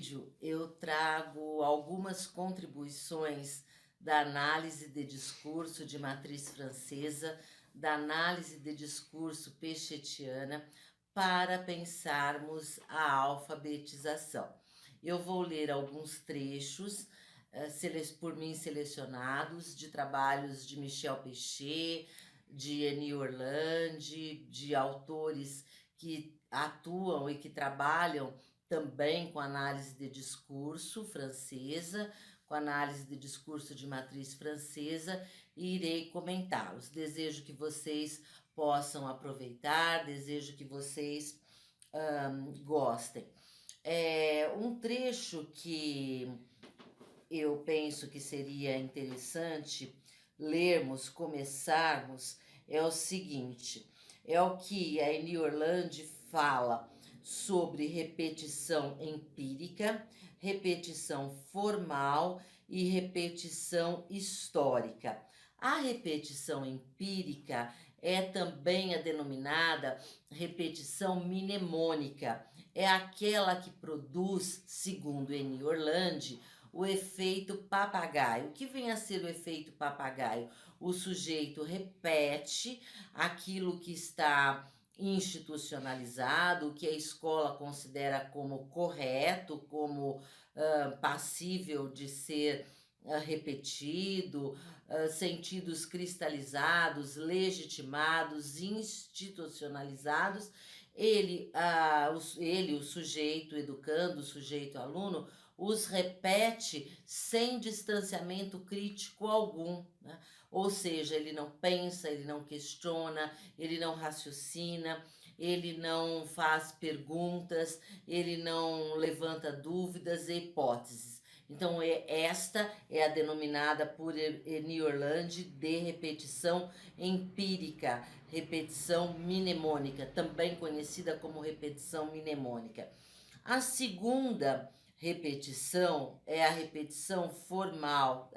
vídeo eu trago algumas contribuições da análise de discurso de matriz francesa, da análise de discurso pechetiana, para pensarmos a alfabetização. Eu vou ler alguns trechos por mim selecionados de trabalhos de Michel Pechet, de Eni Orlandi, de autores que atuam e que trabalham também com análise de discurso francesa, com análise de discurso de matriz francesa, e irei comentá-los. Desejo que vocês possam aproveitar, desejo que vocês gostem. Um trecho que eu penso que seria interessante lermos, começarmos, é o seguinte: é o que a Eni Orlandi fala sobre repetição empírica, repetição formal e repetição histórica. A repetição empírica é também a denominada repetição mnemônica. É aquela que produz, segundo Eni Orlandi, o efeito papagaio. O que vem a ser o efeito papagaio? O sujeito repete aquilo que está institucionalizado, o que a escola considera como correto, como passível de ser repetido, sentidos cristalizados, legitimados, institucionalizados. Ele, o sujeito educando, o sujeito aluno, os repete sem distanciamento crítico algum, né? Ou seja, ele não pensa, ele não questiona, ele não raciocina, ele não faz perguntas, ele não levanta dúvidas e hipóteses. Então, esta é a denominada por Eni Orlandi de repetição empírica, repetição mnemônica, também conhecida como repetição mnemônica. A segunda repetição é a repetição formal,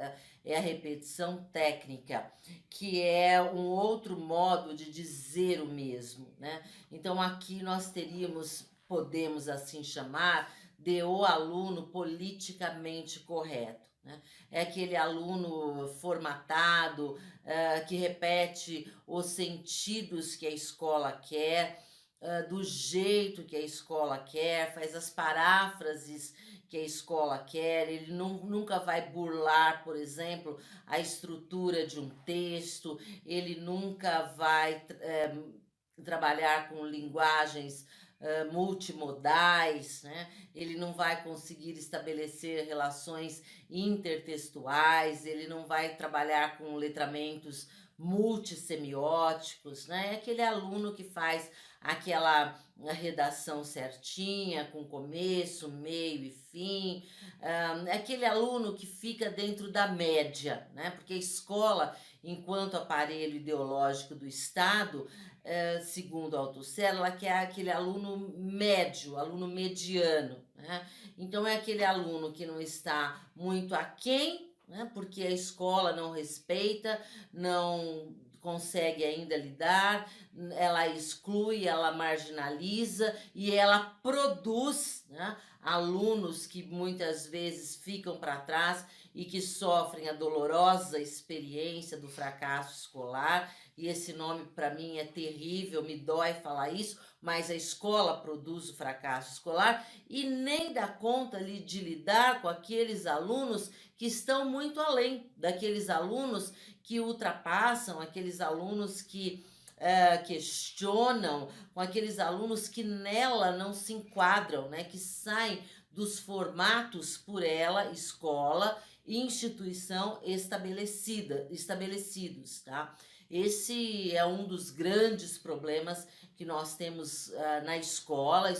é a repetição técnica, que é um outro modo de dizer o mesmo, né? Então aqui nós podemos assim chamar de o aluno politicamente correto, né? É aquele aluno formatado, que repete os sentidos que a escola quer, do jeito que a escola quer, faz as paráfrases que a escola quer, ele nunca vai burlar, por exemplo, a estrutura de um texto, ele nunca vai trabalhar com linguagens multimodais, né? Ele não vai conseguir estabelecer relações intertextuais, ele não vai trabalhar com letramentos multissemióticos, né? É aquele aluno que faz aquela redação certinha, com começo, meio e fim, é aquele aluno que fica dentro da média, né? Porque a escola, enquanto aparelho ideológico do Estado, segundo a Althusser, ela quer aquele aluno médio, aluno mediano, né? Então é aquele aluno que não está muito aquém, né? Porque a escola não respeita, não consegue ainda lidar, ela exclui, ela marginaliza e ela produz, né, alunos que muitas vezes ficam para trás e que sofrem a dolorosa experiência do fracasso escolar. E esse nome para mim é terrível, me dói falar isso, mas a escola produz o fracasso escolar e nem dá conta de lidar com aqueles alunos que estão muito além, daqueles alunos que ultrapassam, aqueles alunos que questionam, com aqueles alunos que nela não se enquadram, né? Que saem dos formatos por ela, escola, instituição estabelecidos, tá? Esse é um dos grandes problemas que nós temos na escola,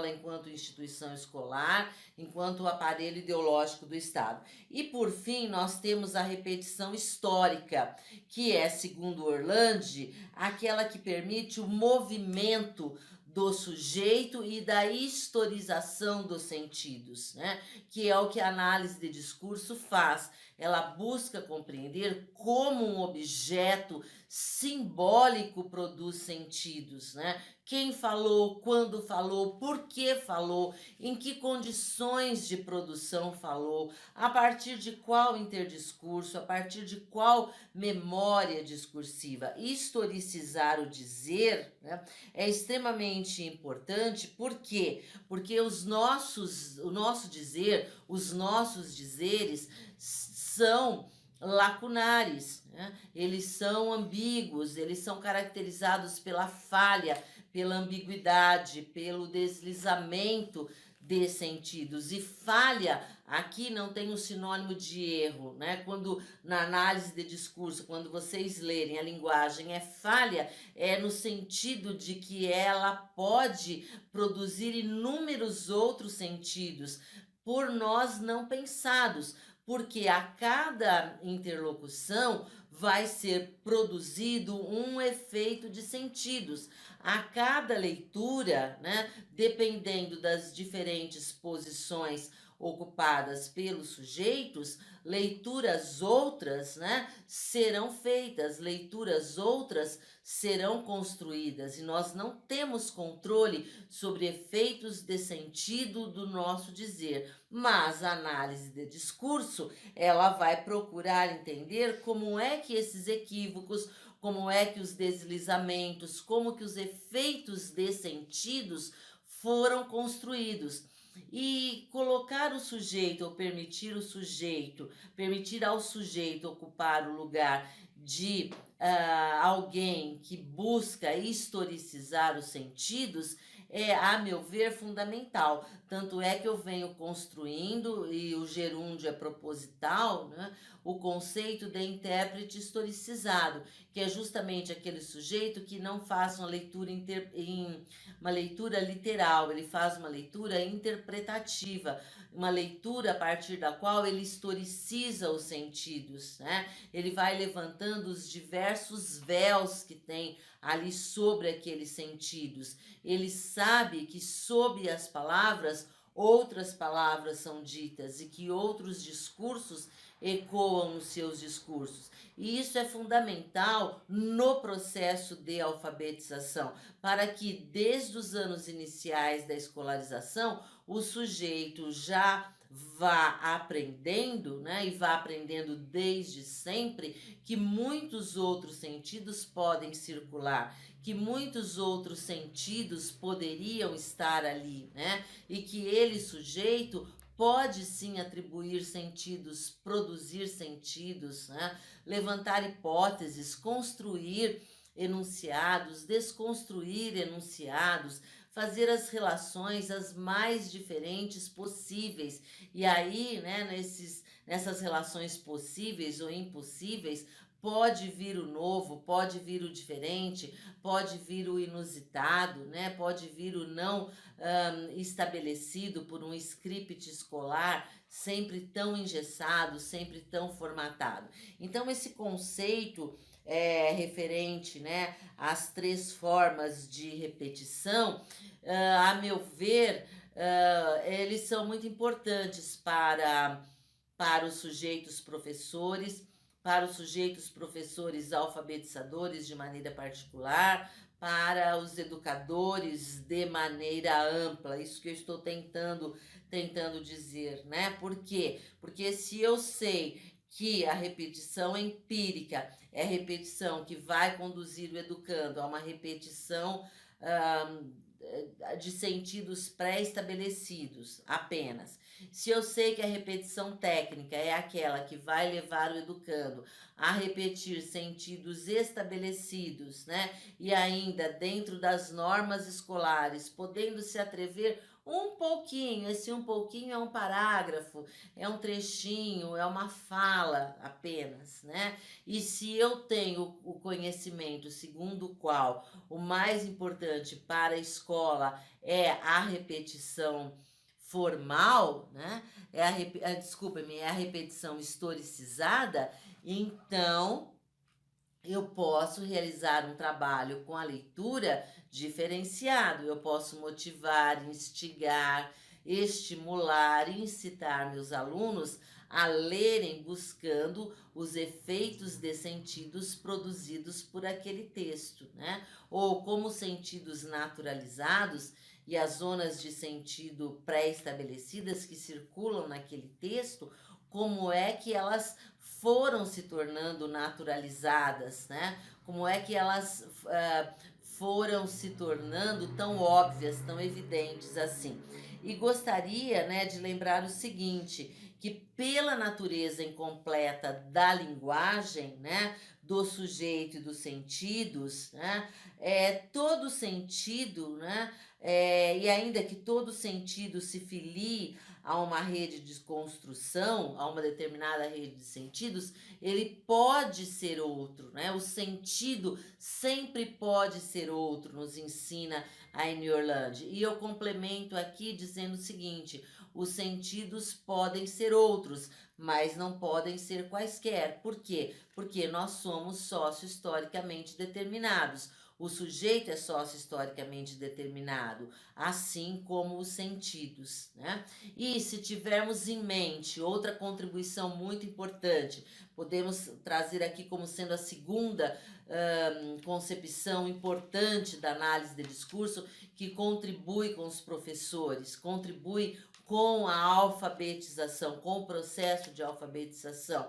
enquanto instituição escolar, enquanto aparelho ideológico do Estado. E, por fim, nós temos a repetição histórica, que é, segundo Orlandi, aquela que permite o movimento do sujeito e da historização dos sentidos, né? Que é o que a análise de discurso faz. ela busca compreender como um objeto simbólico produz sentidos, né? Quem falou, quando falou, por que falou, em que condições de produção falou, a partir de qual interdiscurso, a partir de qual memória discursiva. Historicizar o dizer, né, é extremamente importante, por quê? Porque o nosso dizer, os nossos dizeres são lacunares, né? Eles são ambíguos, eles são caracterizados pela falha, pela ambiguidade, pelo deslizamento de sentidos. E falha aqui não tem um sinônimo de erro, né? Quando na análise de discurso, quando vocês lerem a linguagem é falha, é no sentido de que ela pode produzir inúmeros outros sentidos por nós não pensados, porque a cada interlocução vai ser produzido um efeito de sentidos. A cada leitura, né, dependendo das diferentes posições ocupadas pelos sujeitos, leituras outras, né, serão feitas, leituras outras serão construídas, e nós não temos controle sobre efeitos de sentido do nosso dizer, mas a análise de discurso, ela vai procurar entender como é que esses equívocos, como é que os deslizamentos, como que os efeitos de sentidos foram construídos. E colocar o sujeito, ou permitir ao sujeito ocupar o lugar de alguém que busca historicizar os sentidos é, a meu ver, fundamental. Tanto é que eu venho construindo, e o gerúndio é proposital, né, o conceito de intérprete historicizado, que é justamente aquele sujeito que não faz uma leitura, uma leitura literal, ele faz uma leitura interpretativa, uma leitura a partir da qual ele historiciza os sentidos, né? Ele vai levantando os diversos véus que tem ali sobre aqueles sentidos. Ele sabe que sob as palavras, outras palavras são ditas e que outros discursos ecoam nos seus discursos. E isso é fundamental no processo de alfabetização, para que desde os anos iniciais da escolarização, o sujeito já vá aprendendo, né, e vá aprendendo desde sempre que muitos outros sentidos podem circular, que muitos outros sentidos poderiam estar ali, né, e que ele, sujeito, pode sim atribuir sentidos, produzir sentidos, né, levantar hipóteses, construir enunciados, desconstruir enunciados, fazer as relações as mais diferentes possíveis. E aí, né, nessas relações possíveis ou impossíveis, pode vir o novo, pode vir o diferente, pode vir o inusitado, né? Pode vir o não estabelecido por um script escolar, sempre tão engessado, sempre tão formatado. Então, esse conceito referente, né, às 3 formas de repetição, a meu ver, eles são muito importantes para os sujeitos professores, para os sujeitos professores alfabetizadores de maneira particular, para os educadores de maneira ampla. Isso que eu estou tentando dizer, né? Por quê? Porque se eu sei que a repetição empírica é a repetição que vai conduzir o educando a uma repetição de sentidos pré-estabelecidos apenas. Se eu sei que a repetição técnica é aquela que vai levar o educando a repetir sentidos estabelecidos, né? E ainda dentro das normas escolares, podendo se atrever um pouquinho, esse um pouquinho é um parágrafo, é um trechinho, é uma fala apenas, né? E se eu tenho o conhecimento segundo o qual o mais importante para a escola é a repetição formal, né? Desculpa-me, é a repetição historicizada, então eu posso realizar um trabalho com a leitura diferenciado, eu posso motivar, instigar, estimular, incitar meus alunos a lerem buscando os efeitos de sentidos produzidos por aquele texto, né? Ou como sentidos naturalizados e as zonas de sentido pré-estabelecidas que circulam naquele texto, como é que elas foram se tornando naturalizadas, né? Como é que elas foram se tornando tão óbvias, tão evidentes assim. E gostaria, né, de lembrar o seguinte, que pela natureza incompleta da linguagem, né, do sujeito e dos sentidos, né, todo sentido, né, e ainda que todo sentido se filie a uma rede de construção, a uma determinada rede de sentidos, ele pode ser outro, né? O sentido sempre pode ser outro, nos ensina a Amy Orlandi. E eu complemento aqui dizendo o seguinte: os sentidos podem ser outros, mas não podem ser quaisquer. Por quê? Porque nós somos sócio-historicamente determinados. O sujeito é sócio-historicamente determinado, assim como os sentidos, né? E se tivermos em mente outra contribuição muito importante, podemos trazer aqui como sendo a segunda concepção importante da análise de discurso, que contribui com os professores, contribui com a alfabetização, com o processo de alfabetização,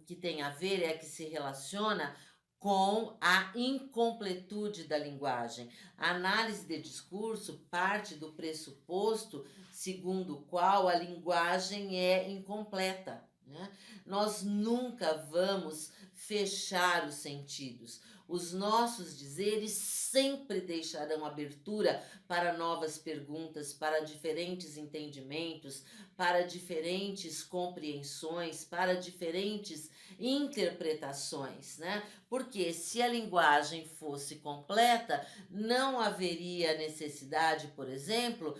que tem a ver, é a que se relaciona com a incompletude da linguagem. A análise de discurso parte do pressuposto segundo o qual a linguagem é incompleta, né? Nós nunca vamos fechar os sentidos. Os nossos dizeres sempre deixarão abertura para novas perguntas, para diferentes entendimentos, para diferentes compreensões, para diferentes interpretações, né? Porque se a linguagem fosse completa, não haveria necessidade, por exemplo,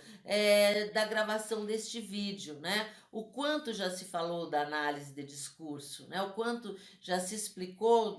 da gravação deste vídeo, né? O quanto já se falou da análise de discurso, né? O quanto já se explicou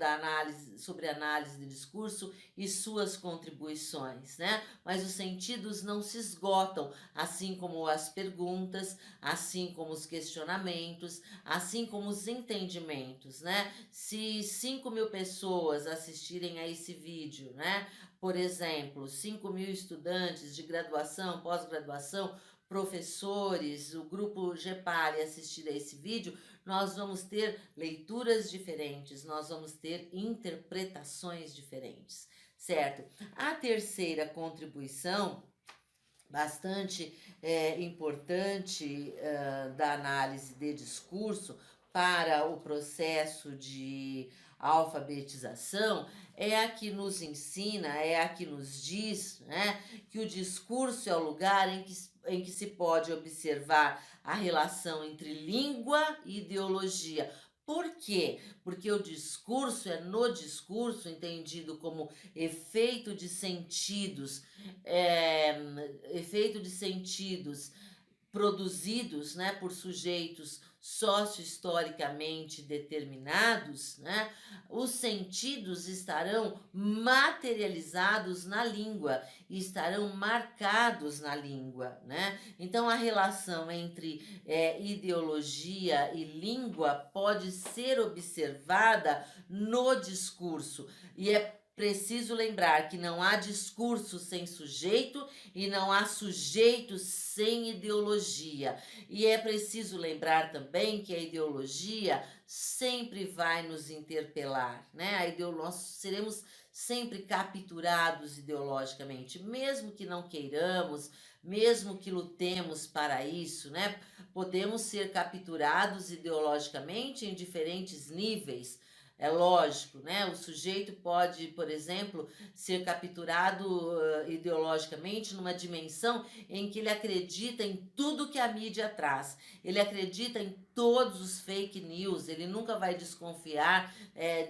sobre análise de discurso e suas contribuições, né? Mas os sentidos não se esgotam, assim como as perguntas, assim como os questionamentos, assim como os entendimentos, né? Se 5.000 pessoas assistirem a esse vídeo, né? Por exemplo, 5.000 estudantes de graduação, pós-graduação, professores, o grupo GEPAR assistir a esse vídeo, nós vamos ter leituras diferentes, nós vamos ter interpretações diferentes, certo? A terceira contribuição, bastante importante da análise de discurso para o processo de alfabetização, é a que nos ensina, é a que nos diz, né, que o discurso é o lugar em que se pode observar a relação entre língua e ideologia. Por quê? Porque o discurso é no discurso entendido como efeito de sentidos, efeito de sentidos produzidos, né, por sujeitos socio-historicamente determinados, né, os sentidos estarão materializados na língua e estarão marcados na língua, né? Então a relação entre ideologia e língua pode ser observada no discurso, e é preciso lembrar que não há discurso sem sujeito e não há sujeito sem ideologia. E é preciso lembrar também que a ideologia sempre vai nos interpelar, né? Nós seremos sempre capturados ideologicamente, mesmo que não queiramos, mesmo que lutemos para isso, né? Podemos ser capturados ideologicamente em diferentes níveis. É lógico, né? O sujeito pode, por exemplo, ser capturado ideologicamente numa dimensão em que ele acredita em tudo que a mídia traz. Ele acredita em todos os fake news, ele nunca vai desconfiar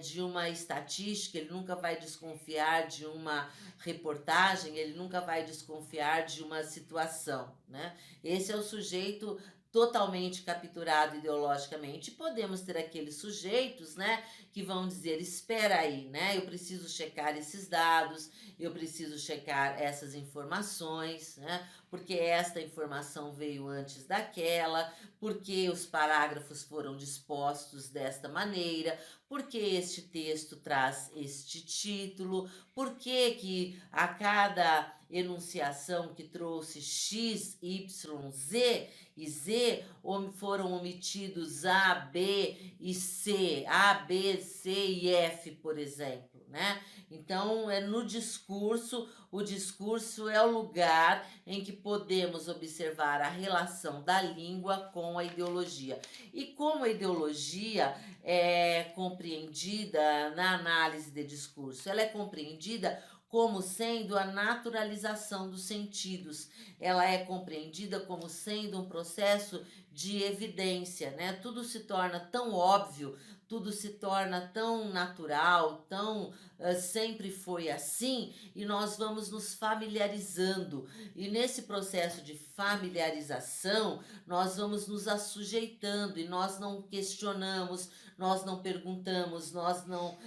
de uma estatística, ele nunca vai desconfiar de uma reportagem, ele nunca vai desconfiar de uma situação, né? Esse é o sujeito totalmente capturado ideologicamente. Podemos ter aqueles sujeitos, né, que vão dizer, espera aí, né, eu preciso checar esses dados, eu preciso checar essas informações, né, porque esta informação veio antes daquela, porque os parágrafos foram dispostos desta maneira, porque este texto traz este título, porque a cada enunciação que trouxe X, Y, Z e Z foram omitidos A, B e C, A, B, C e F, por exemplo, né? Então, no discurso, o discurso é o lugar em que podemos observar a relação da língua com a ideologia. E como a ideologia é compreendida na análise de discurso? Ela é compreendida como sendo a naturalização dos sentidos. Ela é compreendida como sendo um processo de evidência, né? Tudo se torna tão óbvio, tudo se torna tão natural, tão sempre foi assim, e nós vamos nos familiarizando. E nesse processo de familiarização, nós vamos nos assujeitando e nós não questionamos, nós não perguntamos, nós não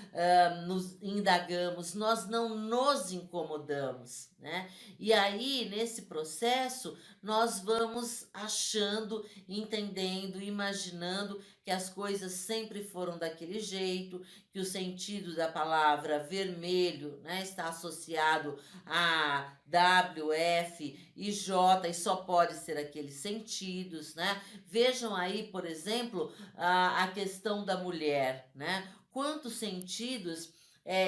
nos indagamos, nós não nos incomodamos, né? E aí, nesse processo, nós vamos achando, entendendo, imaginando que as coisas sempre foram daquele jeito, que o sentido da palavra vermelho, né, está associado a W, F e J, e só pode ser aqueles sentidos, né? Vejam aí, por exemplo, a questão da mulher, né? Quantos sentidos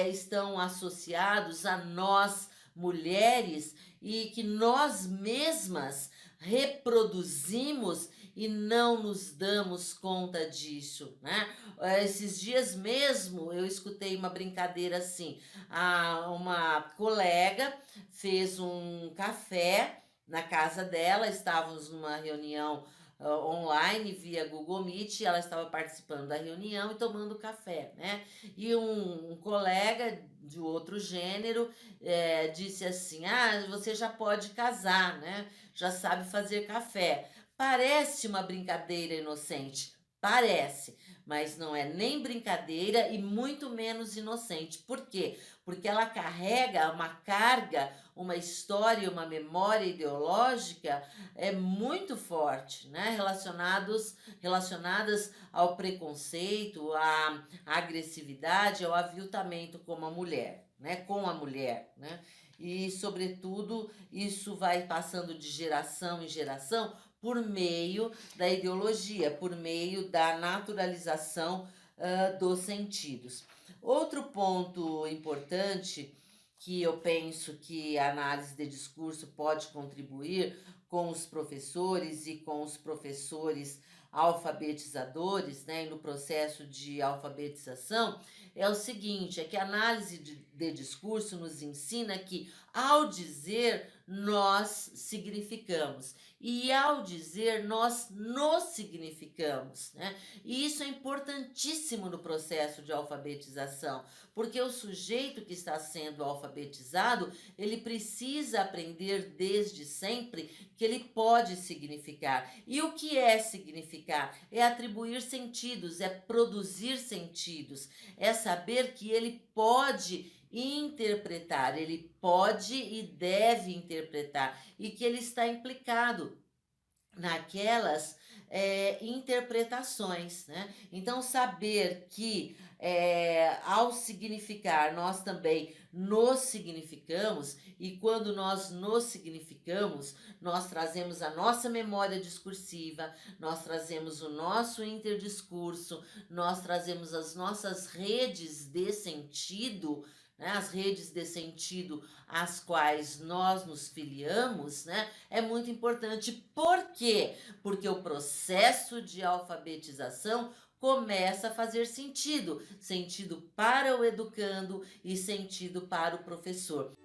estão associados a nós, mulheres, e que nós mesmas reproduzimos e não nos damos conta disso, né? Esses dias mesmo eu escutei uma brincadeira assim, uma colega fez um café na casa dela, estávamos numa reunião online via Google Meet, ela estava participando da reunião e tomando café, né? E um colega de outro gênero disse assim, você já pode casar, né? Já sabe fazer café. Parece uma brincadeira inocente, parece, mas não é nem brincadeira e muito menos inocente. Por quê? Porque ela carrega uma carga, uma história, uma memória ideológica muito forte, né? Relacionadas ao preconceito, à agressividade, ao aviltamento como a mulher, né? Com a mulher, né? E, sobretudo, isso vai passando de geração em geração por meio da ideologia, por meio da naturalização dos sentidos. Outro ponto importante que eu penso que a análise de discurso pode contribuir com os professores e com os professores alfabetizadores, né, e no processo de alfabetização, é o seguinte, é que a análise de discurso nos ensina que, ao dizer, nós significamos. E ao dizer, nós nos significamos, né? E isso é importantíssimo no processo de alfabetização, porque o sujeito que está sendo alfabetizado, ele precisa aprender desde sempre que ele pode significar. E o que é significar? É atribuir sentidos, é produzir sentidos, é saber que ele pode interpretar, ele pode e deve interpretar, e que ele está implicado naquelas interpretações, né? Então, saber que ao significar nós também nos significamos, e quando nós nos significamos, nós trazemos a nossa memória discursiva, nós trazemos o nosso interdiscurso, nós trazemos as nossas redes de sentido, né, as redes de sentido às quais nós nos filiamos, né, é muito importante. Por quê? Porque o processo de alfabetização começa a fazer sentido, sentido para o educando e sentido para o professor.